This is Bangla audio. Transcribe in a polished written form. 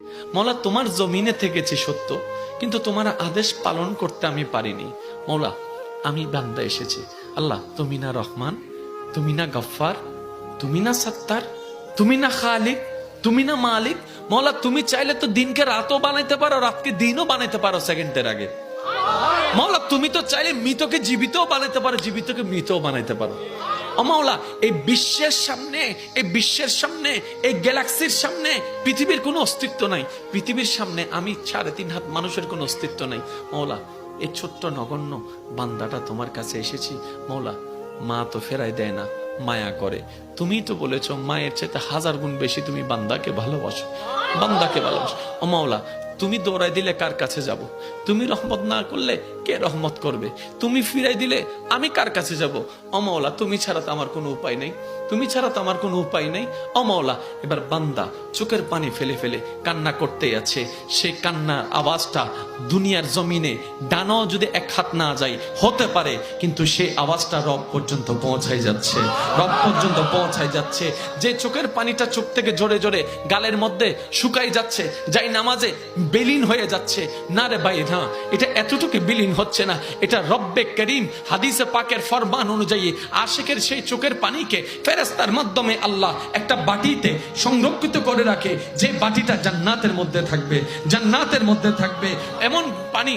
মৌলা, তোমার জমিনে থেকেছি সত্য, কিন্তু তোমার আদেশ পালন করতে আমি পারিনি। মৌলা, আমি বান্দা এসেছি। আল্লাহ, তুমি না রহমান, তুমি না গফফার, তুমি না সত্তার, তুমি না খালিক, তুমি না মালিক। মৌলা, তুমি চাইলে তো দিনকে রাতও বানাইতে পারো, রাতকে দিনও বানাইতে পারো সেকেন্ডের আগে। মৌলা, তুমি তো চাইলে মৃতকে জীবিতও বানাইতে পারো, জীবিতকে মৃতও বানাইতে পারো। ও মাওলা, এই বিশ্বের সামনে, এই বিশ্বের সামনে, এই গ্যালাক্সির সামনে পৃথিবীর কোনো অস্তিত্ব নাই। পৃথিবীর সামনে আমি 3.5 হাত মানুষের কোনো অস্তিত্ব নাই। মাওলা, এই ছোট্ট নগণ্য বান্দাটা তোমার কাছে এসেছি। মাওলা, মা তো ফেরাই দেয় না, মায়া করে। তুমিই তো বলেছো মায়ের চাইতে 1000 গুণ বেশি তুমি বান্দাকে ভালোবাসো, বান্দাকে ভালোবাসো। ও মাওলা, তুমি দৌড়াই দিলে কার কাছে যাব? তুমি রহমত না করলে কে রহমত করবে? তুমি ফিরাই দিলে আমি কার কাছে যাব? ও মাওলা, তুমি ছাড়া তো আমার কোনো উপায় নেই, তুমি ছাড়া তো আমার কোনো উপায় নেই। ও মাওলা, এবার বান্দা চোখের পানি ফেলে ফেলে কান্না করতেই আছে। সেই কান্নার আওয়াজটা দুনিয়ার জমিনে ডানাও যদি 1 হাত না যায় হতে পারে, কিন্তু সেই আওয়াজটা রব পর্যন্ত পৌঁছাই যাচ্ছে, রব পর্যন্ত পৌঁছাই যাচ্ছে। যে চোখের পানিটা চোখ থেকে জোরে জোরে গালের মধ্যে শুকাই যাচ্ছে, যাই নামাজে বিলীন হয়ে যাচ্ছে। না রে ভাই, না, এটা এতটুকু বিলীন হচ্ছে না, এটা রব্বে করিম হাদিসে পাকের ফরমান অনুযায়ী আশিকের সেই চোখের পানিকে ফেরেশতার মাধ্যমে আল্লাহ একটা বাটিতে সংরক্ষিত করে রাখে, যে বাটিটা জান্নাতের মধ্যে থাকবে, জান্নাতের মধ্যে থাকবে। এমন পানি